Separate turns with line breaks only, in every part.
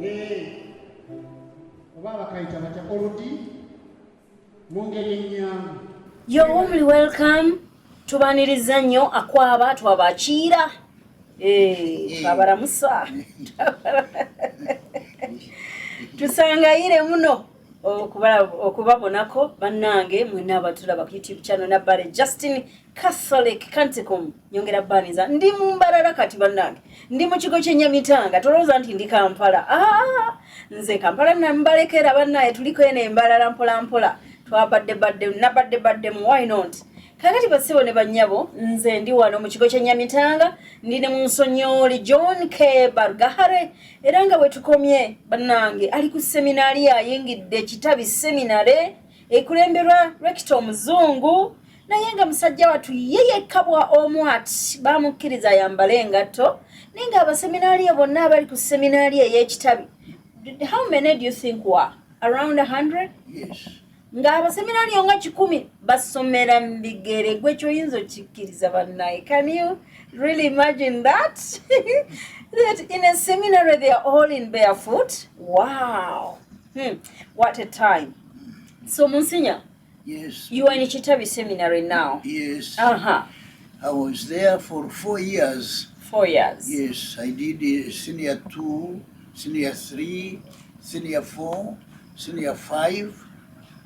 You're warmly welcome. Tubaniriza nnyo akwaba twabakiira. Twabaramusa. Tusangayire muno okubabonako bannange mwena abatulaba ku YouTube channel Nabbale Justin Catholic Canticum nyongera baniza ndi mu Mbarara kati bannange ndi mu kigo ky'Enyamitanga tolooza nti ndi Kampala nze Kampala nambalekera bannaye tuliko ene Mbarara mpola mpola twabadde mu why not kakati basibo ne bannyabo nze ndi wano mu kigo ky'Enyamitanga ndine mu Nsonyooli John K. Barugahare era nga bwe tukomye bannange ali ku seminari ayingidde ekitabi seminare ekulemberwa rector omuzungu naye nga musajja wattu yeyekabwa omwati bamukkiriza ayambale engatto naye nga abaseminari bonna abali ku seminari ey'ekitabi. How many do you think were? Around 100?
Yes.
Nga abaseminari nga 10 basomera mbigere gwe kyoyinza okikkiriza bannaye. Can you really imagine that? That in a seminary they are all in barefoot? Wow. What a time. So Monsignor,
yes,
you are in Kitabi Seminary now?
Yes.
I
was there for 4 years.
4 years?
Yes, I did senior 2, senior 3, senior 4, senior 5.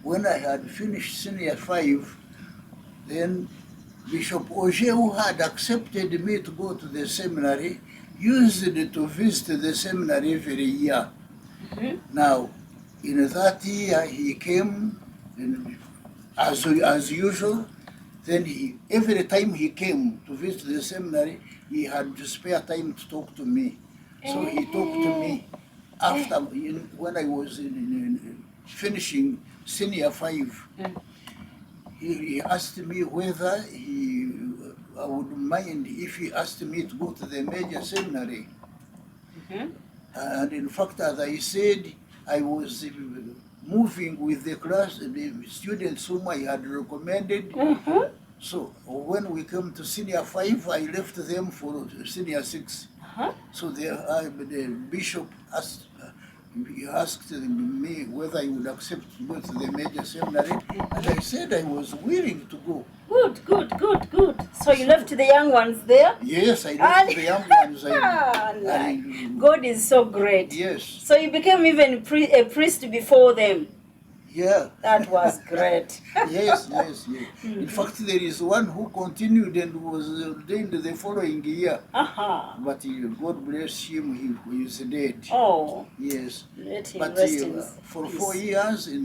When I had finished senior 5, then Bishop Oje, who had accepted me to go to the seminary, used to visit the seminary every year. Now, in that year, he came, and as usual. Then every time he came to visit the seminary, he had to spare time to talk to me. So he talked to me after, when I was finishing senior 5. He asked me whether I would mind if he asked me to go to the major seminary. And in fact, as I said, I was moving with the class, the students whom I had recommended. So when we came to senior 5, I left them for senior 6. So the bishop asked me whether I would accept to go to the major seminary, and I said I was willing to go.
Good. So you left the young ones there?
Yes, I left the young ones.
God is so great.
Yes.
So you became even a priest before them?
Yeah.
That was great.
Yes. In fact, there is one who continued and was ordained the following year. But God bless him, he is dead.
Oh.
Yes.
Let him
but
rest in
for
peace.
4 years in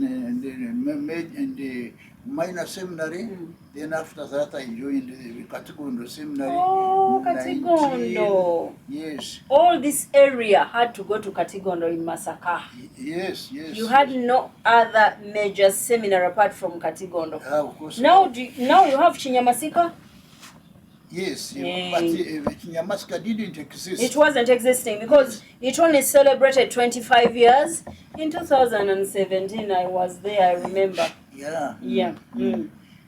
the minor seminary, then after that I joined the Katigondo seminary.
Oh, Katigondo.
Yes.
All this area had to go to Katigondo in Masaka.
Yes.
You had no other major seminary apart from Katigondo.
Of course.
Now you have Chinyamasika?
Yes, but Kinyamasika didn't exist.
It wasn't existing because it only celebrated 25 years. In 2017, I was there, I remember.
Yeah.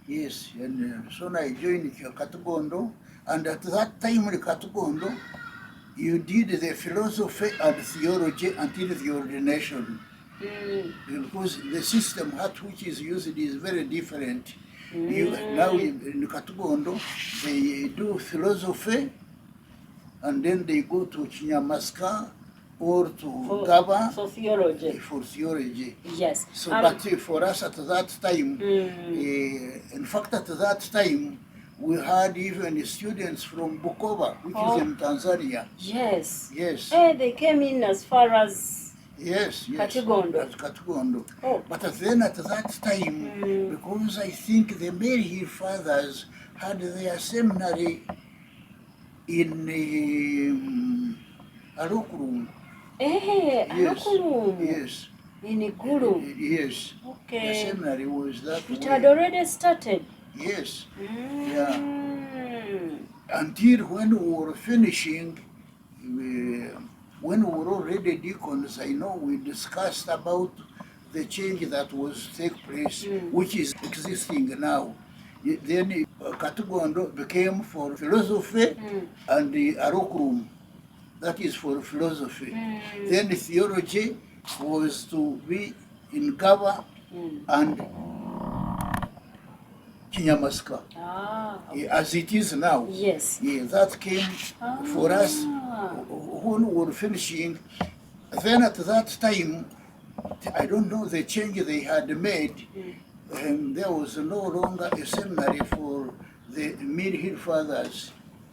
Yes, and so I joined Katigondo, and at that time in Katigondo, you did the philosophy and theology until the ordination. Because the system which is used is very different. Now in Katigondo, they do philosophy, and then they go to Chinyamasika or to Gaba
for theology.
For theology.
Yes.
So, but for us at that time, in fact, at that time, we had even students from Bukoba, which is in Tanzania.
Yes.
They
came in as far as
Katigondo. But then at that time, because I think the Mary fathers had their seminary in Arukurum.
Arukurum.
Yes.
In Iguru.
Yes.
Okay.
The seminary was that
It
way.
had already started.
Yes. Yeah. Until when we were finishing, when we were already deacons, I know we discussed about the change that was take place, which is existing now. Then Katigondo became for philosophy and the Arukurum that is for philosophy. Then theology was to be in cover and Kinyamasika.
Okay.
As it is now.
Yes.
That came for us when we were finishing. Then at that time, I don't know the change they had made, and there was no longer a seminary for the Mill Hill Fathers.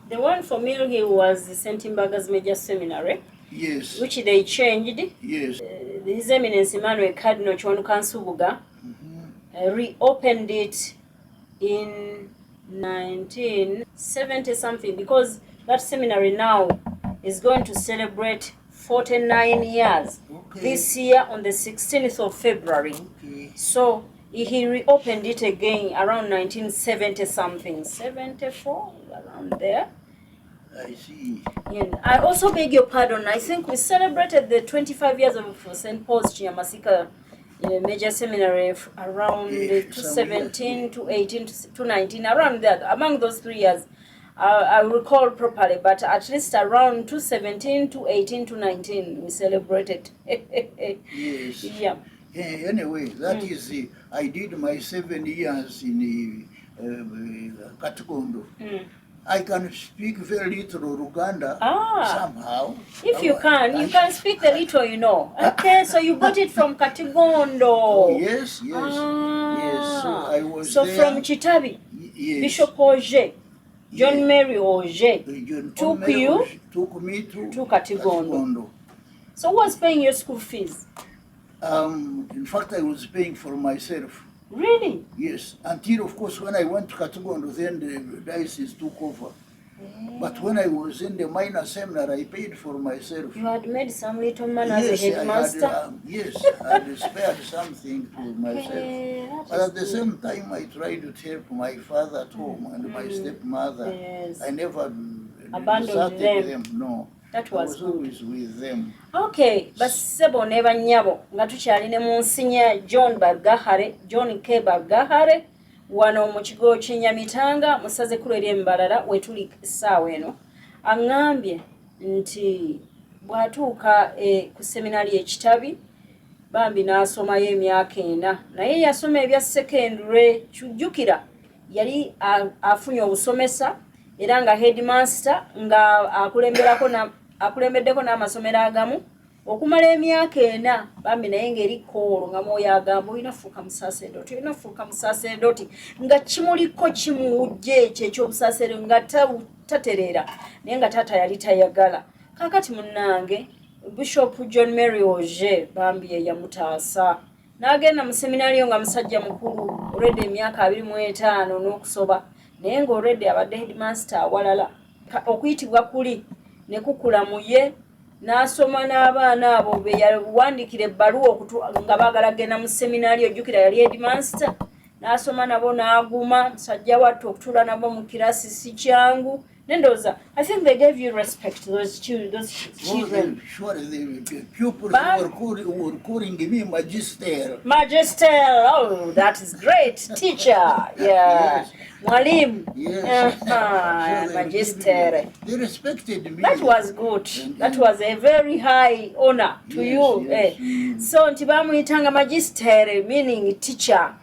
The one for Mill Hill was the St. Mbaga's Major Seminary.
Yes.
Which they changed.
Yes.
His Eminence Emmanuel Cardinal Chwanuka Nsubuga reopened it in 1970 something, because that seminary now is going to celebrate 49 years this year on the 16th of February. So he reopened it again around 1970 something, 74, around there.
I see.
Yeah. I also beg your pardon. I think we celebrated the 25 years of St. Paul's Kinyamasika Major Seminary around 2017 to 18 to 19, around that. Among those 3 years, I recall properly, but at least around 2017 to 18 to 19, we celebrated.
Yes.
Yeah.
Anyway, that is I did my 7 years in Katugondo. I can speak very little Luganda somehow.
If you can speak the little you know. Okay, so you got it from Katigondo.
Oh, yes. Yes, so I was
there.
So
from Chitabi,
yes.
Bishop Oje, John Mary Oje,
took me to
Katigondo. So who was paying your school fees?
In fact, I was paying for myself.
Really?
Yes, until of course when I went to Katugondo, then the diocese took over. But when I was in the minor seminary, I paid for myself.
You had made some little money as a headmaster?
Yes, I had spared something to myself. But at the same time, I tried to help my father at home and my stepmother.
Yes.
I never
abandoned them.
No.
That was
I was always with them.
Okay, basebo ne bannyabo nga tukyali ne Monsignor John K. Barugahare wano mu kigo ky'Enyamitanga mu ssaza ekkulu ery'Embalala we tuli essaawa eno, aŋŋambye nti bw'atuuka ku seminari ekitabi bambi n'asomayo emyaka 4, naye yasoma ebya secondary. Kijjukira yali afunye obusomesa era nga headmaster nga akulembeddeko n'amasomero agamu okumala emyaka 4, bambi naye ng'eri koolo nga mwoyo agamba olina fuuka musaaseredoti, nga kimuliko kimuwujja ekyo eky'obusaaseredoti nga tatereera, naye nga taata yali tayagala. Kaakati munnange Bishop John Mary Oje bambi ye yamutaasa n'agenda mu seminariyo nga musajja mukulu already emyaka 25 n'okusoba, naye ng'already abadde headmaster awalala. Okuyitibwa kuli ne kukula mu ye, n'asoma n'abaana abo be yawandiikira ebbaluwa nga baagala genda mu seminari. Ojjukira yali headmaster, n'asoma nabo n'aguma. Musajja wattu okutuula nabo mu kirasi si kyangu. Nendoza, I think they gave you respect, those children.
Sure, the pupils were calling me Magister.
Magister, oh, that is great. Teacher, yeah.
Yes.
Mwalimu.
Yes.
Magister.
They respected me.
That was good. That was a very high honor to you.
Yes.
So, nti bamuyitanga Magister, meaning teacher,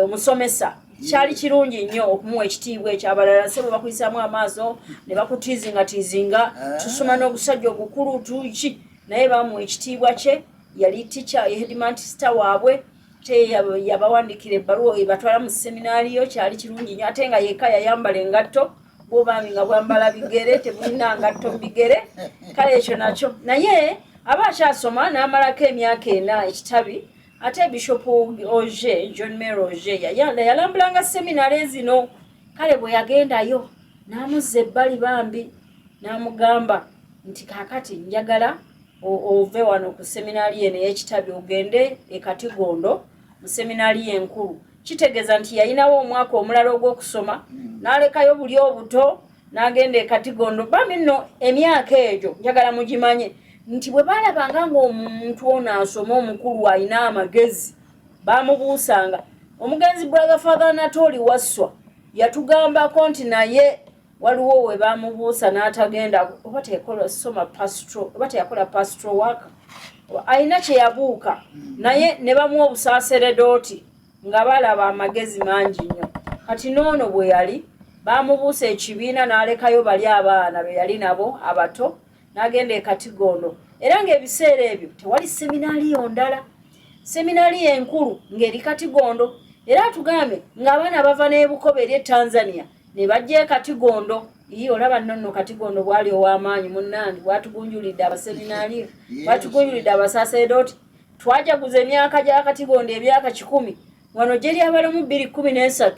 musomesa. Kyali kirungi nnyo okumuwa ekitiibwa ekyo. Abalala sebo bakuyisaamu amaaso ne bakutiizinga tusoma n'obusajja obukulu tuki, naye bamuwa ekitiibwa kye. Yali teacher, headmaster waabwe, te yabawandiikira ebbaluwa ebatwala mu seminariyo. Kyali kirungi nnyo, ate nga yekka yayambala engatto, bw'obambi nga bwambala bigere, temulina ngatto mu bigere. Kale ekyo nakyo, naye aba akyasoma n'amalako emyaka 4 ekitabi. Ate Bishop Oje, John Mary Oje, yalambulanga seminari zino. Kale bwe yagendayo n'amuzza ebbali bambi n'amugamba nti kaakati njagala ove wano ku seminari eno ey'ekitabi ogende e Katigondo mu seminari enkulu. Kitegeeza nti yalinawo omwaka omulala ogw'okusoma n'alekayo buli obuto n'agenda e Katigondo. Bambi nno emyaka egyo njagala mugimanye nti bwe baalabanga ng'omuntu ono asoma omukulu alina amagezi bamubuusanga. Omugenzi Brother Father Anatoli Wasswa yatugambako nti naye waliwo we bamubuusa n'atagenda oba teyakola soma pastoral oba teyakola pastoral work alina kye yabuuka naye ne bamuwa obusaaseredooti nga balaba amagezi mangi nnyo kati n'ono bwe yali bamubuusa ekibiina n'alekayo bali abaana be yali nabo abato n'agenda e Katigondo era ng'ebiseera ebyo tewali seminaali yondala seminaali enkulu ng'eri Katigondo era tugambe ng'abaana bava n'ebukoba eri Tanzania ne bajja e Katigondo olaba nno Katigondo bwali ow'amaanyi munnandi bwatugunjulidde abaseminaali bwatugunjulidde abasaaseredooti twajaguza emyaka gya Katigondo emyaka 10 wano gye lyabalamu 2013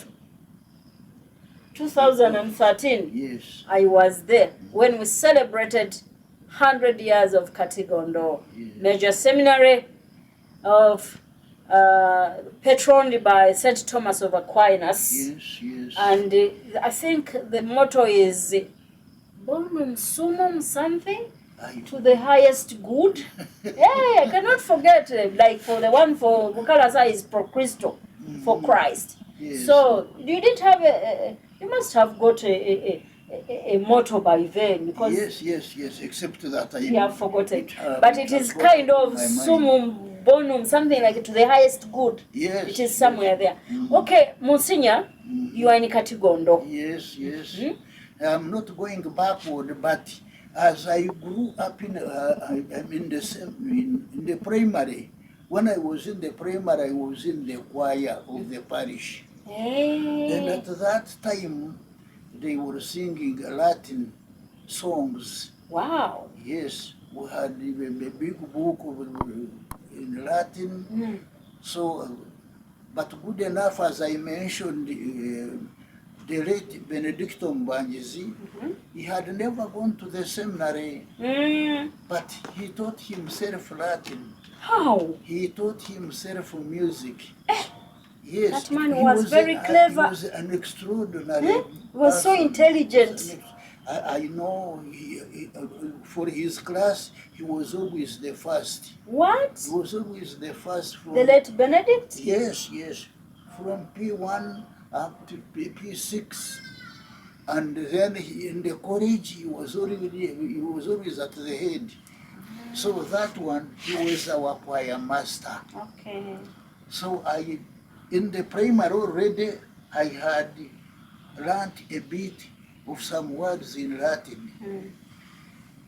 Yes.
I was there when we celebrated 100 years of Katigondo Major Seminary of patroned by St. Thomas of Aquinas.
Yes.
And I think the motto is Bonum Sumum something to the highest good. Yeah, I cannot forget. Like for the one for Bukalasa is Pro Christo, for Christ.
Yes.
So you didn't have you must have got a motto by then because
Yes. Except that
I have forgotten. But it is kind of Sumum Bonum, something like to the highest good.
Yes.
It is somewhere there. Okay, Monsignor, you are in Katigondo.
Yes. I'm not going backward, but as I grew up in the primary, when I was in the primary, I was in the choir of the parish.
Hey.
And at that time, they were singing Latin songs.
Wow.
Yes, we had a big book in Latin. So, but good enough, as I mentioned, the late Benedicto Banjizi, he had never gone to the seminary, but he taught himself Latin.
How?
He taught himself music. Yes,
that man was very clever.
He was an extraordinary. He
was so intelligent.
I know for his class, he was always the first.
What?
He was always the first.
The late Benedict?
Yes. From P1 up to P6. And then in the college, he was always at the head. So that one, he was our choir master.
Okay.
So in the primary already, I had learned a bit of some words in Latin.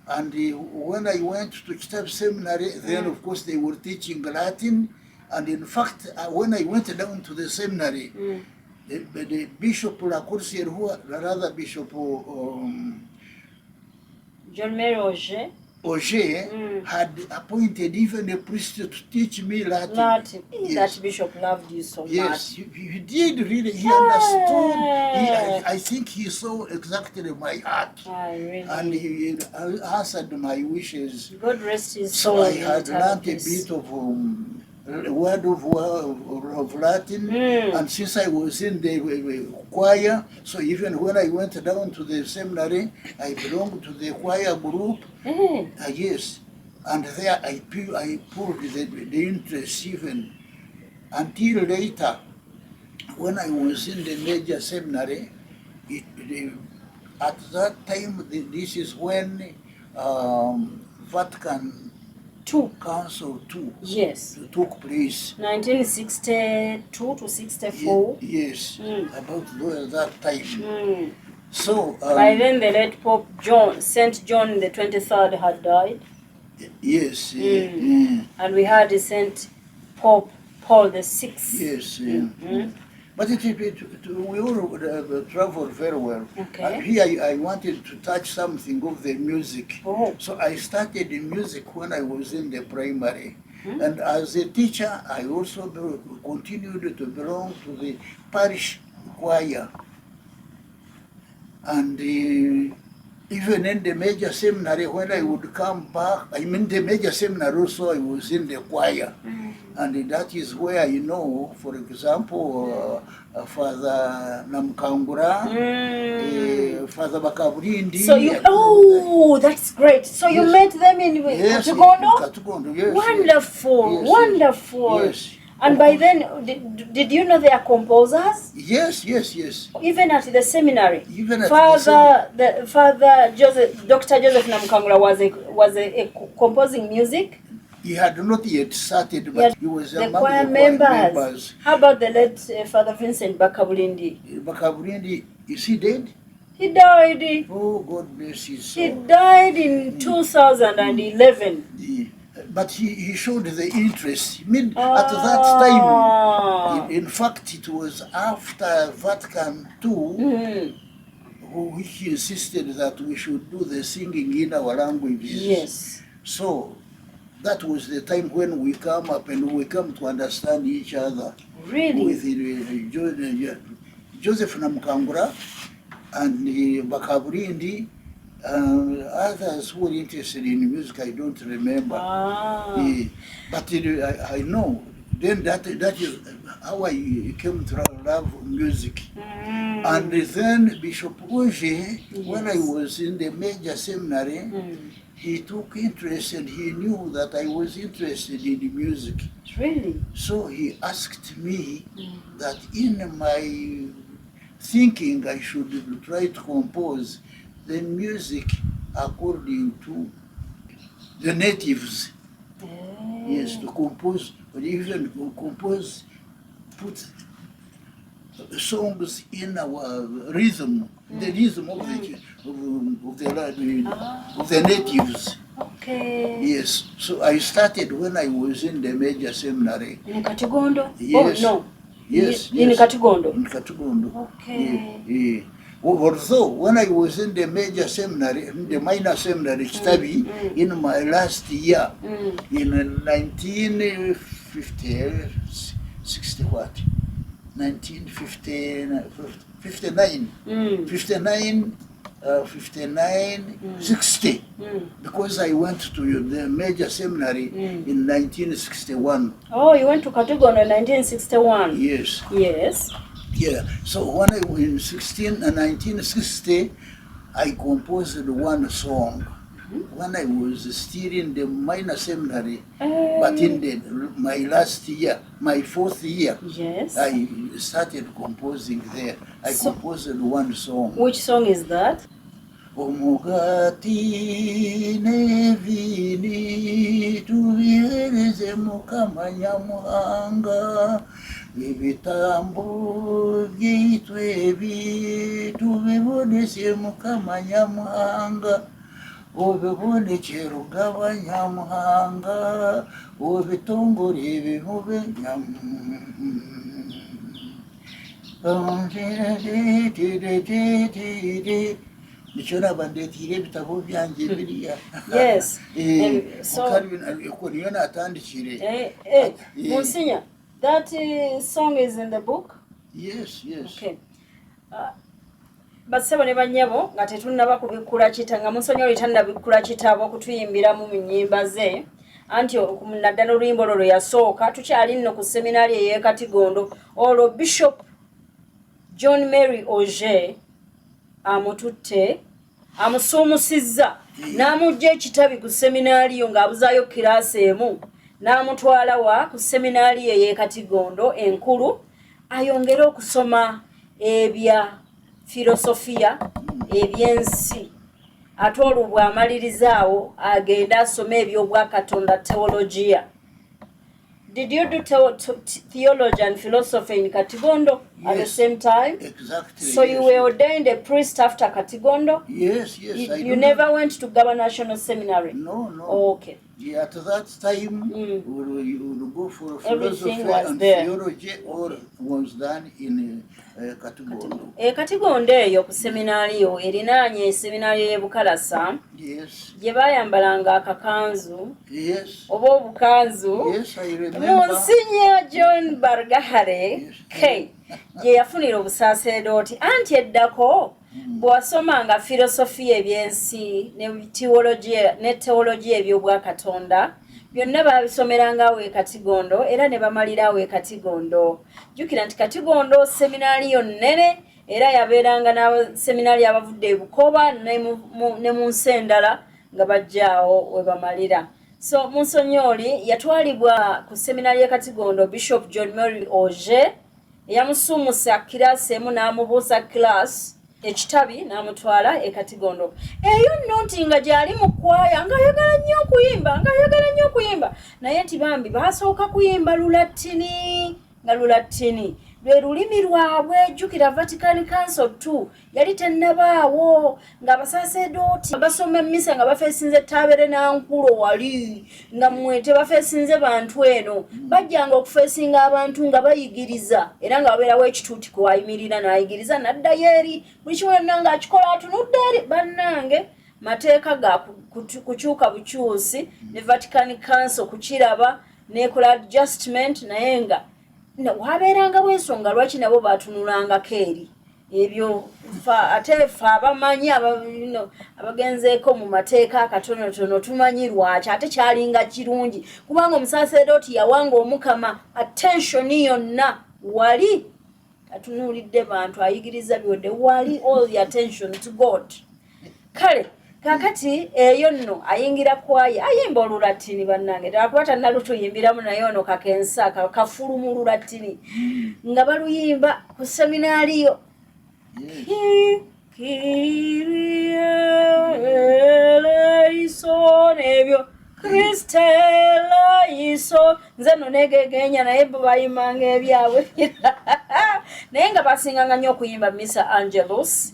And when I went to Chitab Seminary, then of course they were teaching Latin. And in fact, when I went down to the seminary, the Bishop Lacourcier, who rather Bishop
John Mary
Auger had appointed even a priest to teach me Latin.
Yes. That bishop loved you so much.
Yes, he did really. He understood. I think he saw exactly my heart.
Really.
And he answered my wishes.
God rest his soul.
So I had learned a bit of word of Latin, and since I was in the choir, so even when I went down to the seminary, I belonged to the choir group. Yes, and there I pulled the interest even until later, when I was in the major seminary. At that time, this is when Vatican Council II took place.
1962 to 64.
Yes, about that time. So
by then the late Pope St. John the 23rd had died.
Yes.
And we had St. Pope Paul the VI.
Yes. But we all traveled very well.
Okay.
Here I wanted to touch something of the music. So I started in music when I was in the primary. And as a teacher, I also continued to belong to the parish choir. And even in the major seminary, when I would come back, the major seminary also, I was in the choir. And that is where I know, for example, Father Namkangura, Father Bakaburindi.
So that's great. So you met them in Katigondo?
Katigondo, yes.
Wonderful,
yes,
wonderful.
Yes.
And by then, did you know they are composers?
Yes.
Even at the seminary.
Even at
Father Joseph, Dr. Joseph Namukangula was a composing music.
He had not yet started, but he was
the
among
choir
the choir members.
How about the late Father Vincent Bakabulindi?
Bakabulindi, is he dead?
He died.
Oh, God bless his soul.
He died in 2011.
But he showed the interest. I mean, at that time, in fact, it was after Vatican II, which insisted that we should do the singing in our languages.
Yes.
So that was the time when we come up and we come to understand each other.
Really?
With Joseph Namukangura and Bakaburindi, others who were interested in music, I don't remember. But I know. Then that is how I came to love music. And then Bishop Oje, when I was in the major seminary, he took interest and he knew that I was interested in music.
Really?
So he asked me that in my thinking I should try to compose the music according to the natives. Yes, to compose, or even compose, put songs in our rhythm, the rhythm of the natives.
Okay.
Yes, so I started when I was in the major seminary.
In Katigondo?
Yes.
Oh, no.
Yes.
In Katigondo?
In Katigondo.
Okay.
Yeah. Although when I was in the major seminary, in the minor seminary, Kitabi, in my last year, in 1959, 60, because I went to the major seminary in 1961.
Oh, you went to Katigondo in 1961?
Yes.
Yes.
Yeah, so when I was in 1960, I composed one song when I was still in the minor seminary, but in my last year, my fourth year,
yes,
I started composing there. I composed one song.
Which song is that?
Omugati nevini tuvihereze Mukama Nyamuhanga, ibitambo byitwe ebi tubibonese Mukama Nyamuhanga, obibonekera ugaba Nyamuhanga, obitongore ebihube
Yes. Monsignor, that song is in the book?
Yes.
Okay. Basebo ne banyabo nga tetunnaba kubikula kitanga musonyo litanna bikula kitabo kutuyimbira mu nnyimba ze anti naddala oluyimba olwo yasooka tukyali nno ku seminari ey'e Katigondo olwo Bishop John Mary Oje amututte amusuumusizza n'amugja ekitabi ku seminaari yo ng'abuzaayo kiraasi emu n'amutwala wa ku seminaari ey'e Katigondo enkulu ayongere okusoma ebya filosofiya ebyensi ate olwo bw'amalirizaawo agenda asoma ebyobwakatonda theologia. Did you do theology and philosophy in Katigondo at the same time?
Exactly.
So you were ordained a priest after Katigondo?
Yes.
You never went to Gaba National Seminary?
No.
Oh, okay.
Yeah, at that time, you would go for philosophy and
there.
theology, or was done in Katigondo.
Katigondo eyo ku seminari yo erinaanye seminari y'e Bukalasa.
Yes.
Gye baayambalanga akakanzu.
Yes.
Oba obukanzu.
Yes, I remember.
Monsignor John Barugahare K. Gye yafunira obusaaseredooti anti eddako bw'asomanga filosofiya ebyensi ne teologiya ebyobwakatonda byonna baabisomerangawo e Katigondo era ne bamalirawo e Katigondo. Jjukira nti Katigondo seminaari yo nnene era yabeeranga n'abaseminaari abavudde e Bukoba ne mu nsi endala nga bajjaawo we bamalira. So Munsonyoli yatwalibwa ku seminari ya Katigondo Bishop John Mary Oje yamusumusa class emu n'amubuusa class ekitabi n'amutwala e Katigondo. Eyo noti nga gyali mu kwaya nga ayagala nnyo okuyimba naye nti bambi basooka kuyimba Lulatini nga Lulatini lwe lulimi lwabwe. Jjukira Vatican Council 2 yali tennabaawo ng'abasasedooti basoma emmisa nga bafeesinze Tabernakulo wali nga mmwe tebafeesinze bantu eno bajjanga okufeesinga abantu nga bayigiriza era nga babeerawo ekituuti kuwayimirira n'ayigiriza n'addayo eri buli kimu yonna ng'akikola atunudde eri bannange mateeka ga kukyuka bukyusi ne Vatican Council kukiraba n'ekola adjustment naye nga wabeerangawo ensonga lwaki nabo batunulangako eri ebyo ate ffe abamanyi abagenzeeko mu mateeka akatonotono tumanyi lwaki ate kyalinga kirungi kubanga omusasedooti yawanga omukama attention yonna wali atunulidde bantu ayigiriza byodde wali all the attention to God. Kale kakati eyo nno ayingira kwaya ayimba Olulatini bannange takwata nalutuyimbiramu naye ono kakensa kafulu mu Lulatini nga baluyimba ku seminaariyo. Kyrie eleison ebyo Christe eleison nze nno negegenya naye bo bayimanga ebyabwe naye nga basinganga nnyo okuyimba Missa Angelus.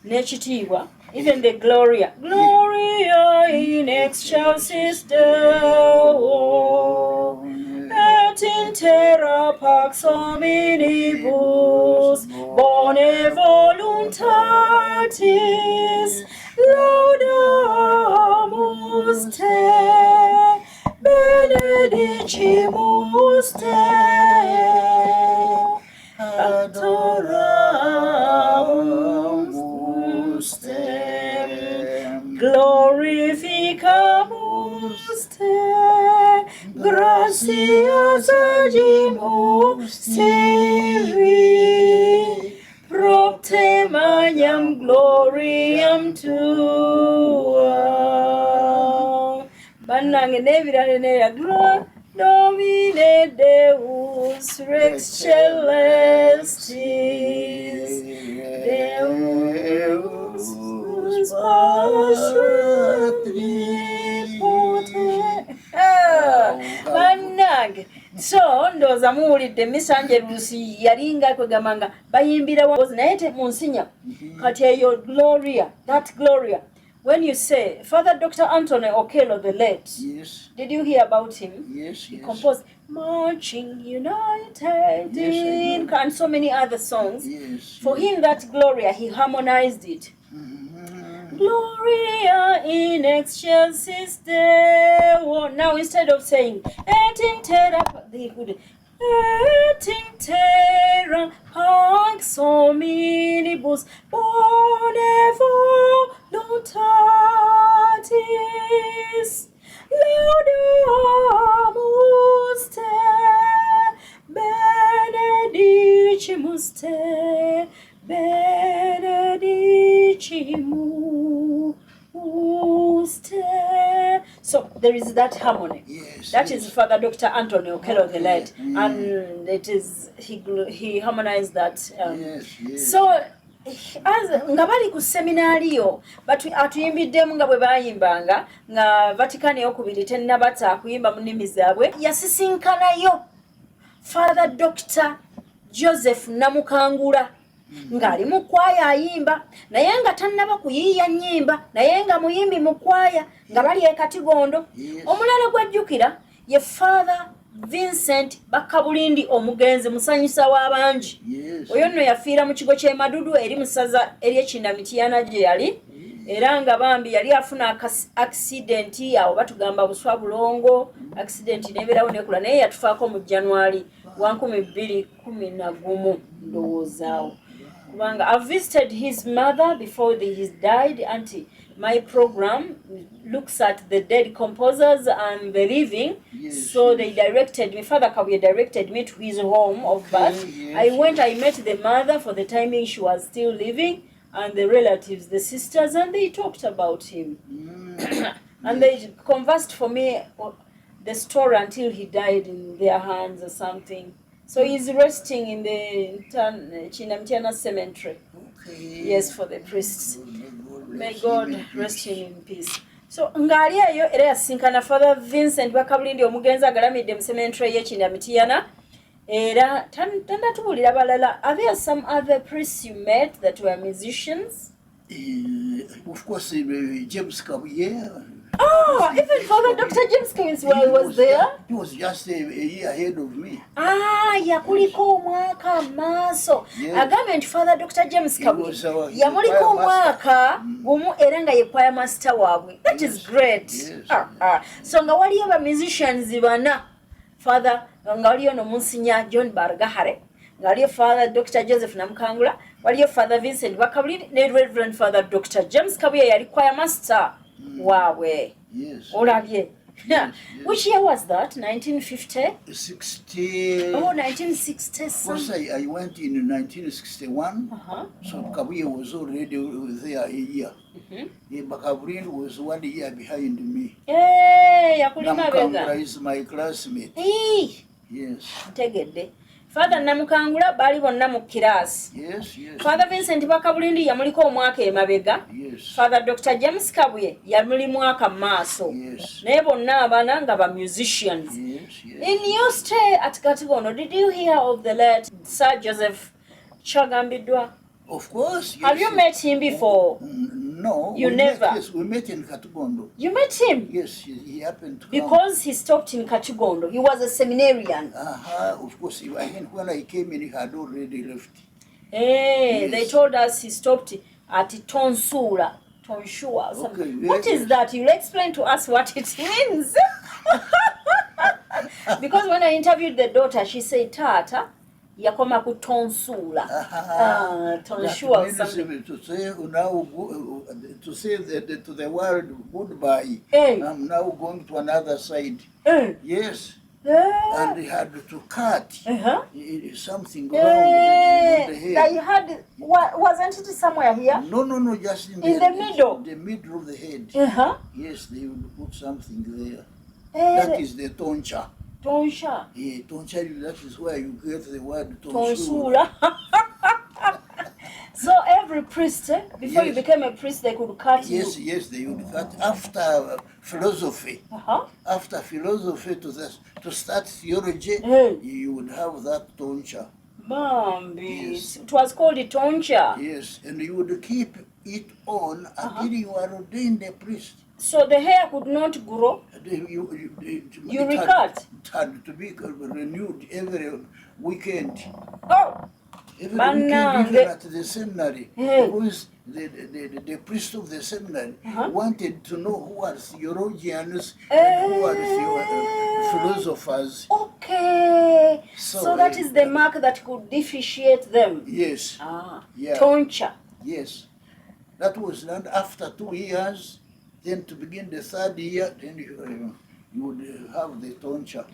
Nechitiwa, even the Gloria in excelsis Deo, et in terra pax hominibus, bone voluntatis, laudamus te, benedicimus te, adoramus te, glorificamus te, gratias agimus Tibi, propte magnam gloriam tua. Bannange n'ebirala neya Domine Deus Rex Celestis, Deus bannange. So ndooza muwulidde Missa Angelus yalinga kwegamanga bayimbira naye temunsinya kati eyo Gloria, that Gloria. When you say Father Dr. Anthony Okello the late,
Yes.
Did you hear about him?
Yes,
He
yes.
composed Marching United
Yes,
and so many other songs.
Yes.
For him, that Gloria, he harmonized it.
Mhm.
Gloria in excelsis Deo. Now instead of saying et in terra, they could et in terra pax hominibus bone voluntatis laudamus te benedicimus te benedicimus te. So there is that harmony.
Yes,
That
yes.
is Father Dr. Anthony Okello the late,
Mm.
and it is he harmonized that.
Yes, yes.
So nga bali ku seminaariyo atuyimbiddemu nga bwe bayimbanga nga Vatican eyokubiri tennabata kuyimba mu nnimi zaabwe, yasisinkanayo Father Dr. Joseph Namukangula ng'ali mu kwaya ayimba naye nga tannaba kuyiiya nnyimba naye nga muyimbi mu kwaya nga bali e Katigondo.
Yes.
Omulala gw'ajjukira ye Father Vincent Bakabulindi omugenzi musanyusa w'abangi.
Yes.
Oyo nno yafiira mu kigo ky'e Madudu eri mu ssaza ery'Ekindamitiyana gye yali, era nga bambi yali afuna accident awo batugamba Buswa Bulongo, accident n'ebeerawo n'ekula naye yatufaako mu January 2011 ndowoozaawo. I visited his mother before he died. Auntie, my program looks at the dead composers and the living.
Yes,
so
yes.
they directed me. Father Kabuye directed me to his home of birth.
Yes,
I went.
yes.
I met the mother for the timing she was still living, and the relatives, the sisters, and they talked about him. And they conversed for me the story until he died in their hands or something. So he's resting in the Chinamtiana cemetery.
Okay.
Yes, for the priests. May
bless
God
him in
rest
peace.
him in peace. So ngali eyo era yasinkana Father Vincent Bakabulindi omugenzi agalamidde mu cemetery y'Chinamtiana. Era tandatubulira balala. Are there some other priests you met that were musicians?
Of course, James Kabuye.
Oh, even Father Dr. James Kinswell was there?
He was just a year ahead of me.
Yakuliko omwaka maaso.
Yes.
Agambe nti Father Dr. James Kabuye yamuliko omwaka gumu era nga ye choir master waabwe. That is great.
Yes.
So nga waliyo ba musicians bana. Father nga waliyo no Monsignor John Barugahare, nga waliyo Father Dr. Joseph Namukangula, waliyo Father Vincent Bakabulindi ne Reverend Father Dr. James Kabuye yali choir master waabwe.
Yes.
Olabye.
Yes.
Which year was that? 1950?
60.
Oh, 1960
Of course, I went in 1961. So Kabuye was already there a year. Bakabulindi was 1 year behind me. Namukangula is my classmate. Yes.
Tegedde. Father Namukangula bali bonna mu class.
Yes, yes.
Father Vincent Bakabulindi yamuliko omwaka emabega.
Yes.
Father Dr. James Kabuye yamuli mwaka maaso.
Yes.
Naye bonna abana nga ba musicians.
Yes, yes.
In your stay at Katigondo, did you hear of the late Sir Joseph Chagambidwa?
Of course. Yes.
Have you met him before?
No.
You never?
Yes, we met in Katigondo.
You met him?
Yes, he happened to come.
Because he stopped in Katigondo. He was a seminarian.
Of course. When I came in, he had already left.
Yes. They told us he stopped at Tonsura. Tonsua.
Okay,
what is that? You'll explain to us what it means. Because when I interviewed the daughter, she said, Tata, yakoma ku Tonsula. Tonsua or something.
To say that to the world goodbye. I'm now going to another side. Yes. And they had to cut something wrong with the head.
That you had, wasn't it somewhere here?
No, just in
the middle.
In the middle of the head. Yes, they would put something there. That is the toncha.
Tonsha.
Yeah, toncha, that is where you get the word tonsura.
So every priest, before you became a priest, they could cut you?
Yes, they would cut. After philosophy, after philosophy to start theology, you would have that toncha.
Yes. It was called a toncha.
Yes, and you would keep it on until you are ordained a priest.
So the hair could not grow? You recut?
It had to be renewed every weekend.
Oh!
Every weekend, even at the seminary, because the priest of the seminary wanted to know who are theologians and who are philosophers.
Okay. So that is the mark that could differentiate them.
Yes. Yeah.
Toncha.
Yes. That was done after 2 years. Then to begin the 3rd year, then you would have the toncha.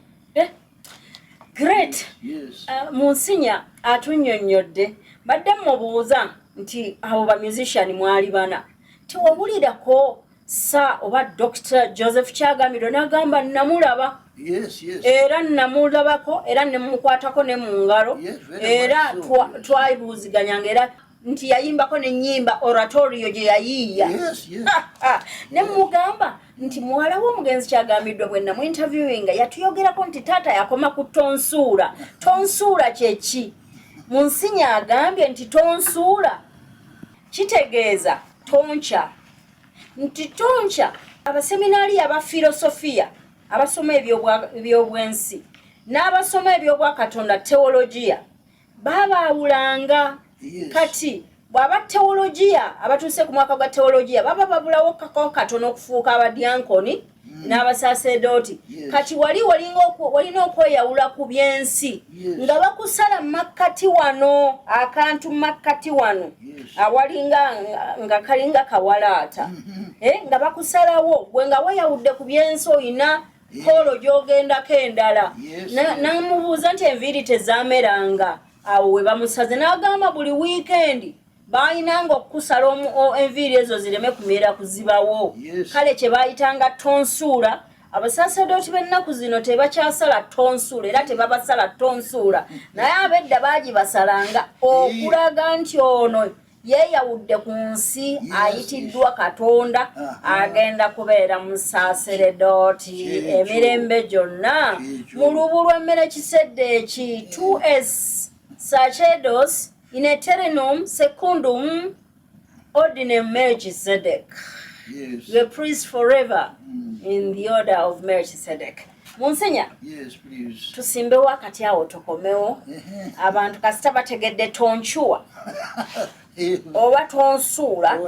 Great.
Yes.
Monsignor atunnyonnyodde badde mubuuza nti abo ba musician mwali bana tewabulirako sa oba Dr. Joseph Kyagambiro n'agamba namulaba.
Yes.
Era namulabako era ne mukwatako ne mu ngalo era twayibuuziganyanga era nti yayimbako n'ennyimba oratorio gye yayiiya.
Yes.
Ne mugamba nti muwala w'omugenzi Kyagambiddwa bwe namu interviewinga yatuyogerako nti taata yakoma ku tonsuula. Tonsuula kye ki? Monsignor agambye nti tonsuula kitegeeza toncha. Nti toncha abaseminaali aba filosofiya abasoma ebyobwensi n'abasoma ebyobwakatonda teologiya babaawulanga. Kati bw'aba teologiya abatuuse ku mwaka gwa teologiya baba babulawo katono okufuuka abadyankoni n'abasaserdoti kati walina okweyawula ku byensi nga bakusala makkati wano akantu makkati wano awalinga nga kalinga kawalaata nga bakusalawo gwe nga weyawudde ku byensi oyina polo gy'ogendako endala namubuuza nti enviiri tezaameranga awo we bamusaze n'agamba buli wiikendi bayinanga okukusala enviiri ezo zireme kumera kuzibawo kale kye bayitanga tonsuula abasaserdoti b'ennaku zino tebakyasala tonsuula era tebabasala tonsuula naye ab'edda baagibasalanga okulaga nti ono yeeyawudde ku nsi ayitiddwa Katonda agenda kubeera musaserdoti emirembe gyonna mu lubu lw'emmere kisedde eki 2s sacerdos in eternum secundum ordinem Melchizedek. The priest forever in the order of Melchizedek. Monsignor.
Yes, please.
Tusimbewo akati awo tokomewo. Abantu kasita bategedde tonchuwa. Oba tonsuula.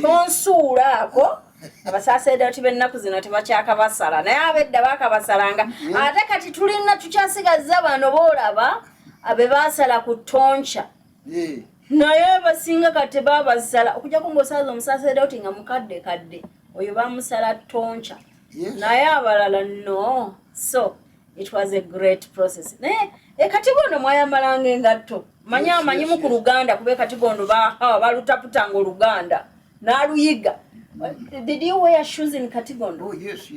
Tonsuula ako. Abasaserdoti b'ennaku zino tebakyakabasala naye ab'edda baakabasalanga ate kati tulina tukyasigaza bano boolaba abe baasala ku toncha naye basinga kati baabasala okujjako ng'osalaza omusaserdoti nga mukadde oyo bamusala toncha naye abalala no. So it was a great process. Naye ekatigondo mwayambalanga engatto amanyimu ku Luganda kuba ekatigondo balutaputanga Oluganda n'aluyiga. Did you wear shoes in Katigondo?
Oh, yes.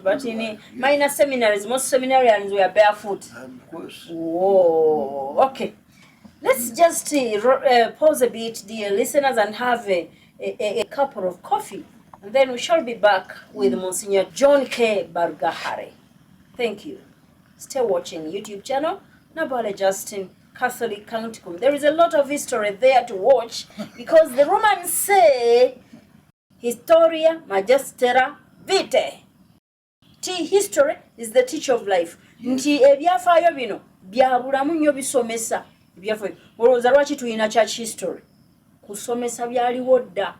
But in minor seminaries, most seminarians wear barefoot.
Of course.
Whoa. Okay. Let's just pause a bit, dear listeners, and have a cup of coffee. And then we shall be back with Monsignor John K. Barugahare. Thank you. Stay watching YouTube channel, Nabale Justin Catholic Canticum. There is a lot of history there to watch because the Romans say Historia Magistera Vitae. History is the teacher of life. Nti ebyafaayo bino byabulamu nnyo bisomesa. Ebyafaayo. Olowooza lwaki tulina church history? Kusomesa byaliwo dda.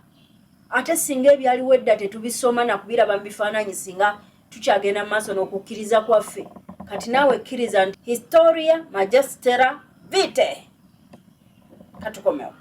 Ate singa ebyaliwo dda tetubisoma na kubiraba mu bifaananyi singa tukyagenda mu maaso n'okukkiriza kwaffe. Kati naawe kkiriza nti Historia Magistera Vitae. Katukomewo.